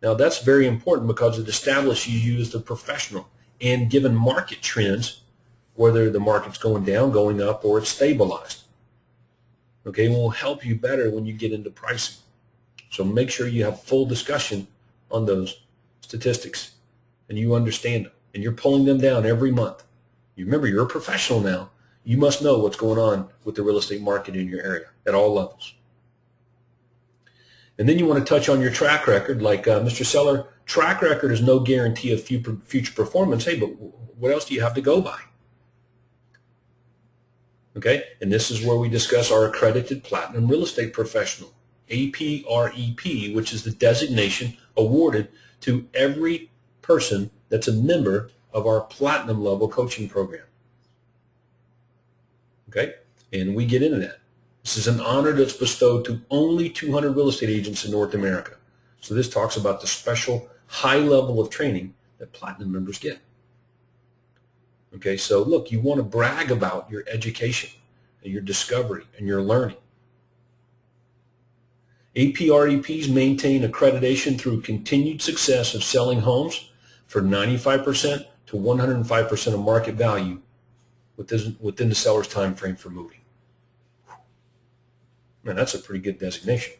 Now that's very important because it establishes you as the professional, and given market trends, whether the market's going down, going up, or it's stabilized. Okay, will help you better when you get into pricing. So make sure you have full discussion on those statistics and you understand them and you're pulling them down every month. You remember, you're a professional now. You must know what's going on with the real estate market in your area at all levels. And then you want to touch on your track record, like Mr. Seller, track record is no guarantee of future performance. Hey, but what else do you have to go by? Okay, and this is where we discuss our accredited platinum real estate professional, APREP, which is the designation awarded to every person that's a member of our platinum level coaching program. Okay, and we get into that. This is an honor that's bestowed to only 200 real estate agents in North America. So this talks about the special high level of training that platinum members get. Okay, so look, you want to brag about your education and your discovery and your learning. APREPs maintain accreditation through continued success of selling homes for 95% to 105% of market value within the seller's time frame for moving. Man, that's a pretty good designation.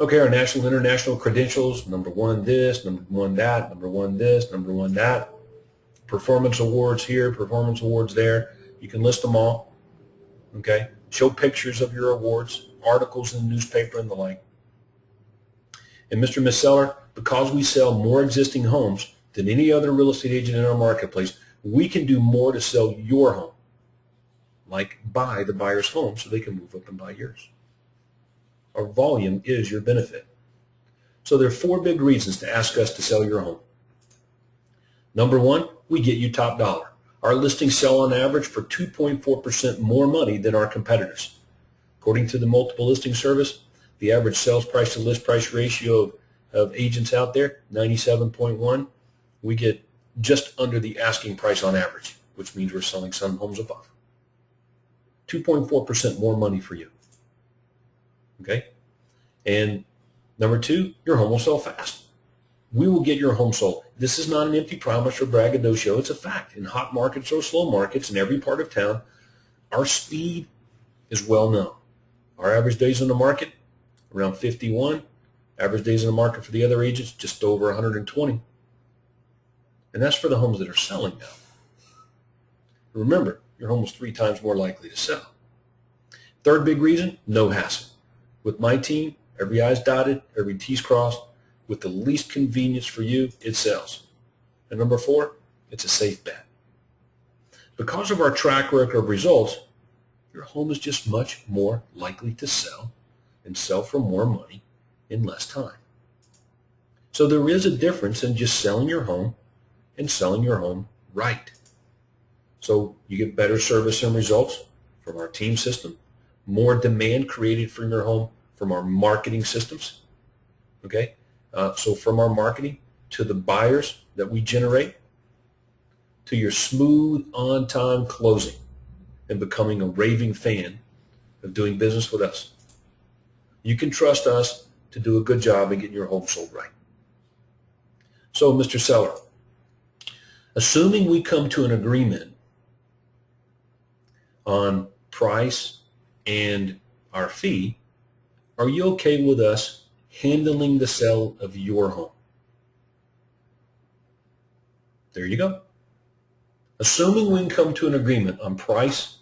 Okay, our national and international credentials, number one this, number one that, number one this, number one that. Performance awards here, performance awards there. You can list them all. Okay, show pictures of your awards, articles in the newspaper and the like. And Mr. and Ms. Seller, because we sell more existing homes than any other real estate agent in our marketplace, we can do more to sell your home, like buy the buyer's home so they can move up and buy yours. Our volume is your benefit. So there are 4 big reasons to ask us to sell your home. Number 1, we get you top dollar. Our listings sell on average for 2.4% more money than our competitors. According to the multiple listing service, the average sales price to list price ratio of agents out there, 97.1. We get just under the asking price on average, which means we're selling some homes above. 2.4% more money for you. Okay? And number 2, your home will sell fast. We will get your home sold. This is not an empty promise or braggadocio. It's a fact. In hot markets or slow markets in every part of town, our speed is well known. Our average days on the market, around 51. Average days on the market for the other agents, just over 120. And that's for the homes that are selling now. Remember, your home is 3 times more likely to sell. Third big reason, no hassle. With my team, every I's dotted, every T's crossed, with the least convenience for you, it sells. And number 4, it's a safe bet. Because of our track record of results, your home is just much more likely to sell and sell for more money in less time. So there is a difference in just selling your home and selling your home right. So you get better service and results from our team system, more demand created from your home from our marketing systems. Okay, so from our marketing to the buyers that we generate, to your smooth on-time closing and becoming a raving fan of doing business with us. You can trust us to do a good job in getting your home sold right. So, Mr. Seller, assuming we come to an agreement on price and our fee, are you okay with us handling the sale of your home? There you go. Assuming we can come to an agreement on price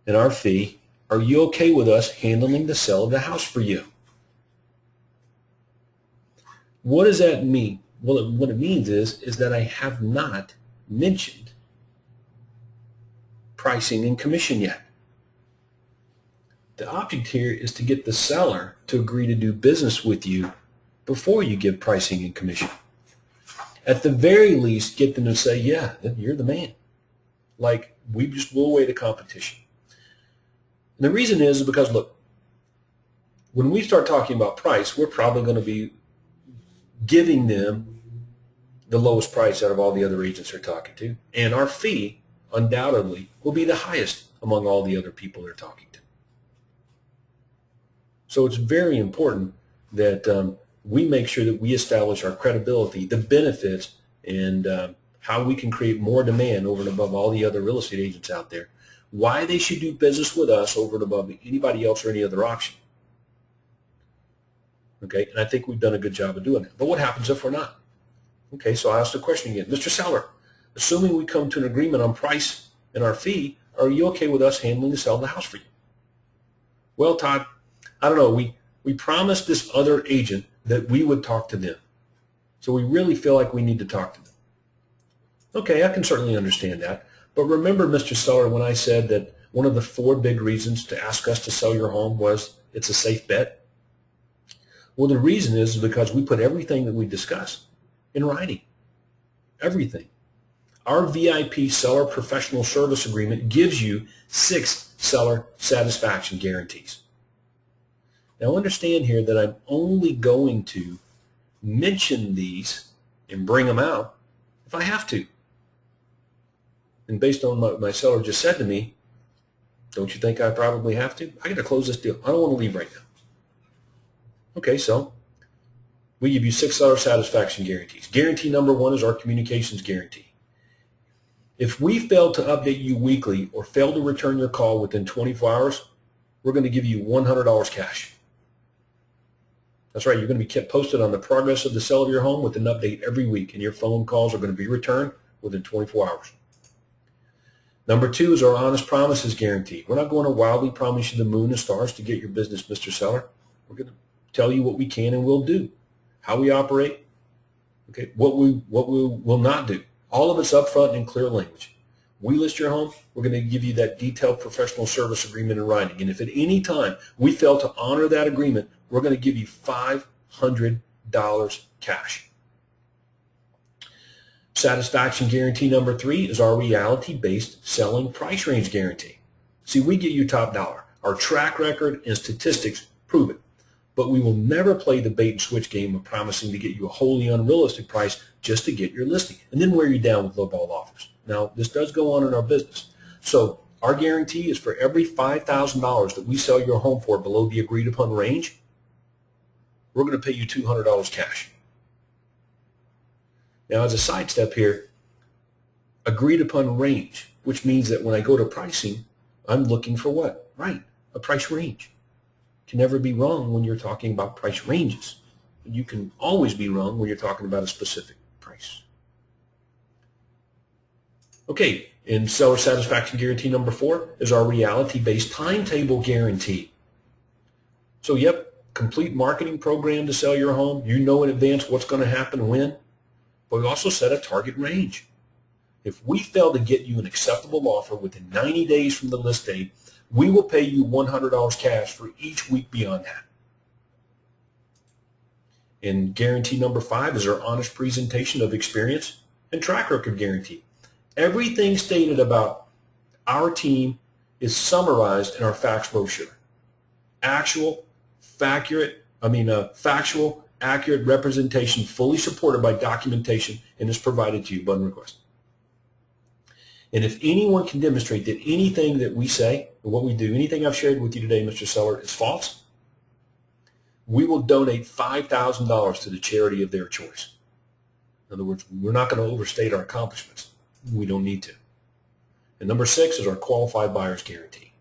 and our fee, are you okay with us handling the sale of the house for you? What does that mean? Well, what it means is that I have not mentioned pricing and commission yet. The object here is to get the seller to agree to do business with you before you give pricing and commission. At the very least, get them to say, yeah, you're the man. Like, we just blew away the competition. And the reason is because, look, when we start talking about price, we're probably going to be giving them the lowest price out of all the other agents they're talking to. And our fee, undoubtedly, will be the highest among all the other people they're talking to. So it's very important that we make sure that we establish our credibility, the benefits, and how we can create more demand over and above all the other real estate agents out there. Why they should do business with us over and above anybody else or any other auction. Okay, and I think we've done a good job of doing that. But what happens if we're not? Okay, so I asked the question again. Mr. Seller, assuming we come to an agreement on price and our fee, are you okay with us handling the sale of the house for you? Well, Todd, I don't know. We promised this other agent that we would talk to them. So we really feel like we need to talk to them. Okay, I can certainly understand that. But remember, Mr. Seller, when I said that one of the 4 big reasons to ask us to sell your home was it's a safe bet? Well, the reason is because we put everything that we discussed in writing. Everything. Our VIP seller professional service agreement gives you 6 seller satisfaction guarantees. Now understand here that I'm only going to mention these and bring them out if I have to. And based on what my seller just said to me, don't you think I probably have to? I got to close this deal. I don't want to leave right now. Okay, so we give you 6 seller satisfaction guarantees. Guarantee number 1 is our communications guarantee. If we fail to update you weekly or fail to return your call within 24 hours, we're going to give you $100 cash. That's right, you're going to be kept posted on the progress of the sale of your home with an update every week, and your phone calls are going to be returned within 24 hours. Number 2 is our honest promises guarantee. We're not going to wildly promise you the moon and stars to get your business, Mr. Seller. We're going to tell you what we can and will do, how we operate, okay, what we will not do. All of it's upfront and in clear language. We list your home, we're going to give you that detailed professional service agreement in writing. And if at any time we fail to honor that agreement, we're going to give you $500 cash. Satisfaction guarantee number 3 is our reality-based selling price range guarantee. See, we get you top dollar. Our track record and statistics prove it. But we will never play the bait and switch game of promising to get you a wholly unrealistic price just to get your listing and then wear you down with lowball offers. Now, this does go on in our business. So our guarantee is for every $5,000 that we sell your home for below the agreed upon range, we're going to pay you $200 cash. Now, as a side step here, agreed upon range, which means that when I go to pricing, I'm looking for what? Right, a price range. Can never be wrong when you're talking about price ranges. You can always be wrong when you're talking about a specific price. Okay, and seller satisfaction guarantee number 4 is our reality-based timetable guarantee. So, yep, complete marketing program to sell your home. You know in advance what's going to happen when, but we also set a target range. If we fail to get you an acceptable offer within 90 days from the list date, we will pay you $100 cash for each week beyond that. And guarantee number 5 is our honest presentation of experience and track record guarantee. Everything stated about our team is summarized in our facts brochure. Factual, accurate representation fully supported by documentation and is provided to you upon request. And if anyone can demonstrate that anything that we say or what we do, anything I've shared with you today, Mr. Seller, is false, we will donate $5,000 to the charity of their choice. In other words, we're not going to overstate our accomplishments. We don't need to. And number 6 is our qualified buyer's guarantee.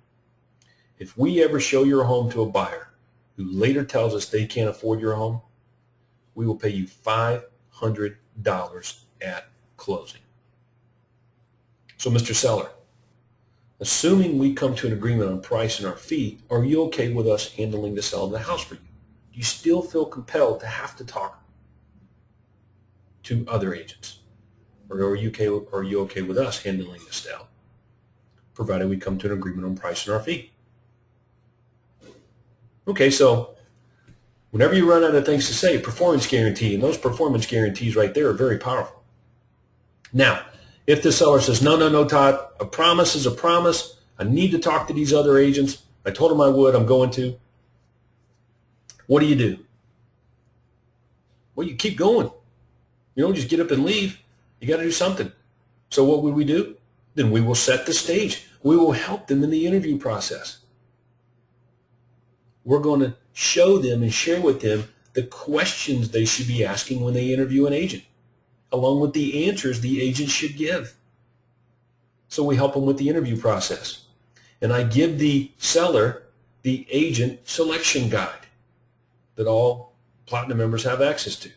If we ever show your home to a buyer who later tells us they can't afford your home, we will pay you $500 at closing. So, Mr. Seller, assuming we come to an agreement on price and our fee, are you okay with us handling the sale of the house for you? Do you still feel compelled to have to talk to other agents? Or are you okay with us handling the sale, provided we come to an agreement on price and our fee? Okay, so whenever you run out of things to say, performance guarantee, and those performance guarantees right there are very powerful. Now, if the seller says, no, Todd, a promise is a promise. I need to talk to these other agents. I told them I would. I'm going to. What do? Well, you keep going. You don't just get up and leave. You got to do something. So what would we do? Then we will set the stage. We will help them in the interview process. We're going to show them and share with them the questions they should be asking when they interview an agent, along with the answers the agent should give. So we help them with the interview process. And I give the seller the agent selection guide that all Platinum members have access to.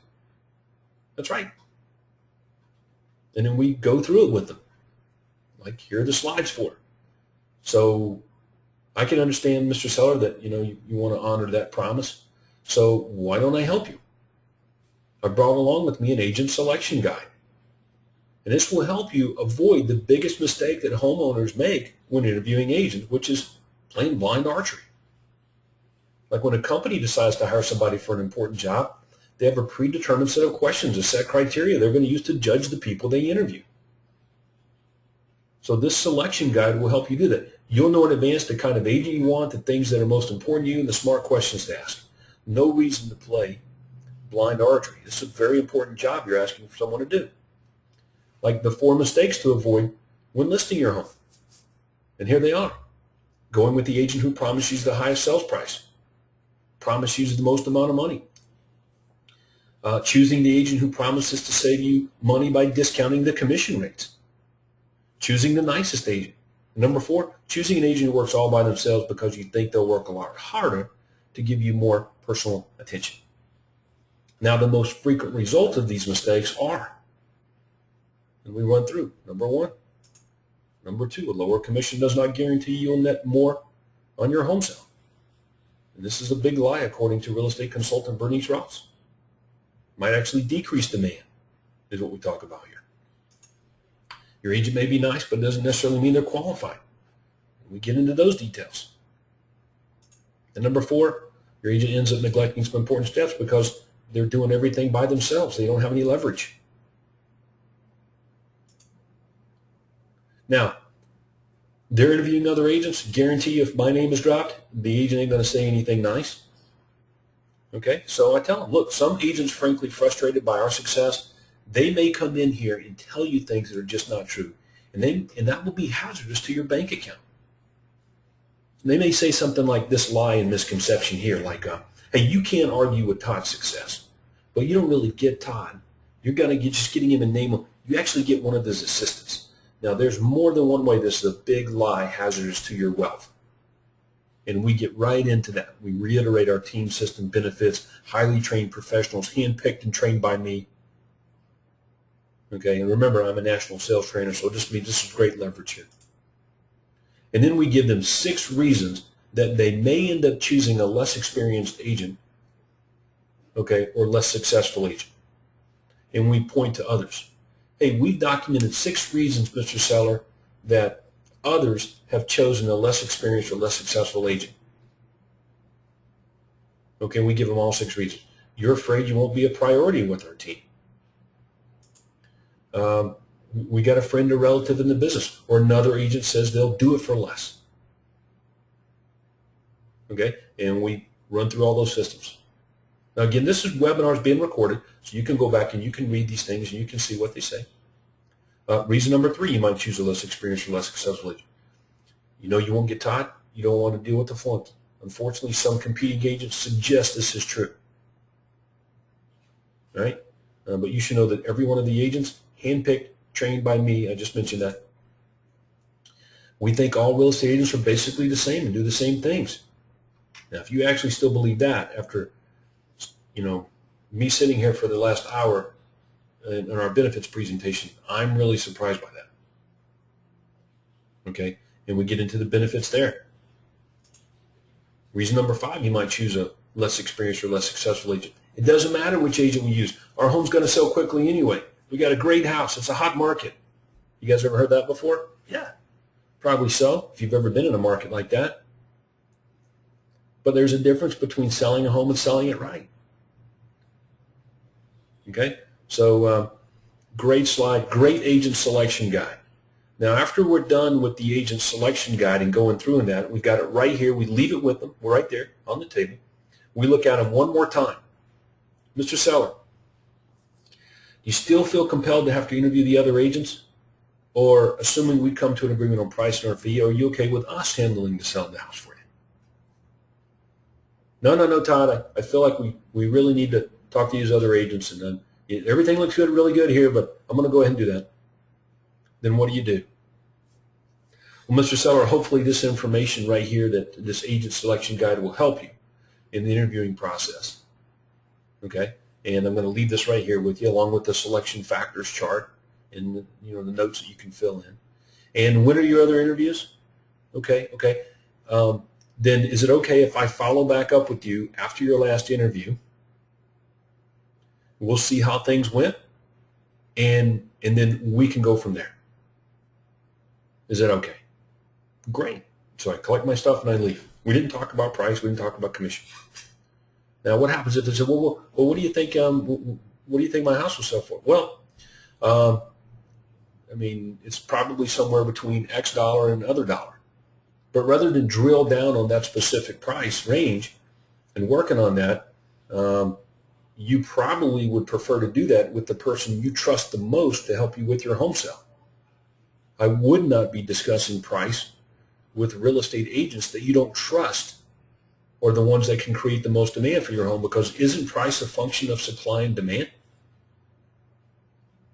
That's right. And then we go through it with them. Like, here are the slides for it. So I can understand, Mr. Seller, that you want to honor that promise. So why don't I help you? I brought along with me an agent selection guide. And this will help you avoid the biggest mistake that homeowners make when interviewing agents, which is plain blind archery. Like when a company decides to hire somebody for an important job, they have a predetermined set of questions, a set criteria they're going to use to judge the people they interview. So this selection guide will help you do that. You'll know in advance the kind of agent you want, the things that are most important to you, and the smart questions to ask. No reason to play blind archery. This is a very important job you're asking for someone to do. Like the 4 mistakes to avoid when listing your home. And here they are. Going with the agent who promises you the highest sales price. promise you the most amount of money. Choosing the agent who promises to save you money by discounting the commission rates. Choosing the nicest agent. Number 4, choosing an agent who works all by themselves because you think they'll work a lot harder to give you more personal attention. Now, the most frequent result of these mistakes are, and we run through, number 1. Number 2, a lower commission does not guarantee you'll net more on your home sale. And this is a big lie according to real estate consultant Bernice Ross. Might actually decrease demand is what we talk about here. Your agent may be nice, but it doesn't necessarily mean they're qualified. We get into those details. And number 4, your agent ends up neglecting some important steps because they're doing everything by themselves. They don't have any leverage. Now, they're interviewing other agents. Guarantee if my name is dropped, the agent ain't going to say anything nice. Okay, so I tell them, look, some agents, frankly, frustrated by our success, they may come in here and tell you things that are just not true. And that will be hazardous to your bank account. They may say something like this lie and misconception here, like, hey, you can't argue with Todd's success. But you don't really get Todd. You're going to get just getting him a name. You actually get one of his assistants. Now, there's more than one way this is a big lie hazardous to your wealth. And we get right into that. We reiterate our team system benefits, highly trained professionals, handpicked and trained by me. Okay, and remember, I'm a national sales trainer, so this is great leverage here. And then we give them 6 reasons that they may end up choosing a less experienced agent, okay, or less successful agent. And we point to others. Hey, we've documented 6 reasons, Mr. Seller, that others have chosen a less experienced or less successful agent. Okay, we give them all 6 reasons. You're afraid you won't be a priority with our team. We got a friend or relative in the business, or another agent says they'll do it for less. Okay, and we run through all those systems. Now again, this is webinars being recorded, so you can go back and you can read these things and you can see what they say. Reason number 3, you might choose a less experienced or less successful agent. You know you won't get taught. You don't want to deal with the flunk. Unfortunately, some competing agents suggest this is true. All right? But you should know that every one of the agents, handpicked, trained by me, I just mentioned that. We think all real estate agents are basically the same and do the same things. Now, if you actually still believe that after, me sitting here for the last hour in our benefits presentation, I'm really surprised by that. Okay, and we get into the benefits there. Reason number 5, you might choose a less experienced or less successful agent. It doesn't matter which agent we use. Our home's going to sell quickly anyway. We got a great house. It's a hot market. You guys ever heard that before? Yeah, probably so, if you've ever been in a market like that. But there's a difference between selling a home and selling it right. Okay, so great slide, great agent selection guide. Now, after we're done with the agent selection guide and going through in that, we've got it right here. We leave it with them. We're right there on the table. We look at them one more time. Mr. Seller, do you still feel compelled to have to interview the other agents? Or assuming we come to an agreement on price and our fee, are you okay with us handling the sell of the house for you? No, Todd, I feel like we really need to talk to these other agents, and then everything looks good, really good here, but I'm going to go ahead and do that. Then what do? Well, Mr. Seller, hopefully this information right here, that this agent selection guide will help you in the interviewing process. Okay, and I'm going to leave this right here with you, along with the selection factors chart and the notes that you can fill in. And when are your other interviews? Okay. Then is it okay if I follow back up with you after your last interview? We'll see how things went, and then we can go from there. Is that okay? Great. So I collect my stuff and I leave. We didn't talk about price. We didn't talk about commission. Now, what happens if they say, well, what do you think? What do you think my house will sell for? Well, it's probably somewhere between X dollar and other dollar. But rather than drill down on that specific price range and working on that, you probably would prefer to do that with the person you trust the most to help you with your home sale. I would not be discussing price with real estate agents that you don't trust are the ones that can create the most demand for your home, because isn't price a function of supply and demand?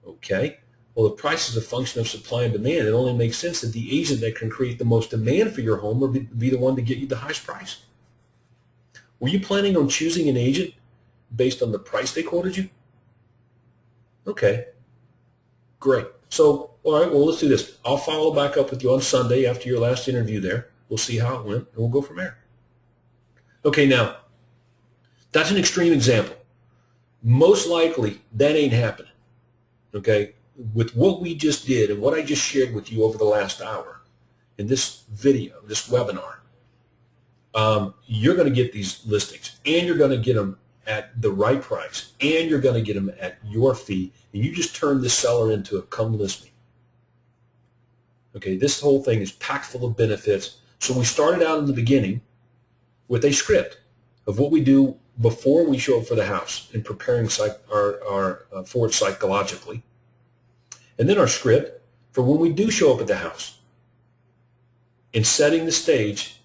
Okay. Well, if price is a function of supply and demand, it only makes sense that the agent that can create the most demand for your home will be the one to get you the highest price. Were you planning on choosing an agent based on the price they quoted you? Okay, great. So, all right, well, let's do this. I'll follow back up with you on Sunday after your last interview there. We'll see how it went, and we'll go from there. Okay, now, that's an extreme example. Most likely, that ain't happening. Okay? With what we just did and what I just shared with you over the last hour in this video, this webinar, you're going to get these listings, and you're going to get them at the right price, and you're going to get them at your fee, and you just turn this seller into a come list me. Okay, this whole thing is packed full of benefits. So we started out in the beginning with a script of what we do before we show up for the house and preparing for it psychologically. And then our script for when we do show up at the house and setting the stage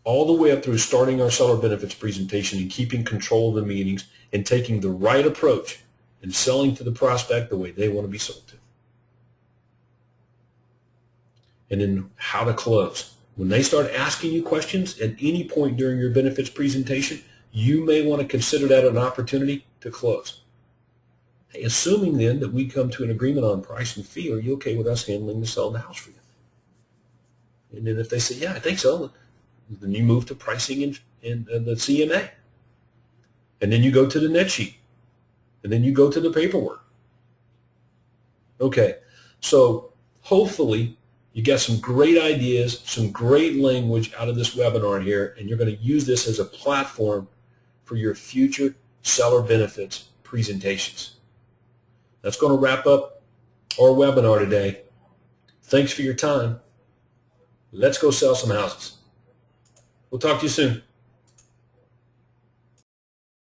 all the way up through starting our seller benefits presentation and keeping control of the meetings and taking the right approach and selling to the prospect the way they want to be sold to. And then how to close. When they start asking you questions at any point during your benefits presentation, you may want to consider that an opportunity to close. Hey, assuming then that we come to an agreement on price and fee, are you okay with us handling the sell of the house for you? And then if they say, yeah, I think so, then you move to pricing in the CMA. And then you go to the net sheet. And then you go to the paperwork. Okay, so hopefully you got some great ideas, some great language out of this webinar here, and you're going to use this as a platform for your future seller benefits presentations. That's going to wrap up our webinar today. Thanks for your time. Let's go sell some houses. We'll talk to you soon.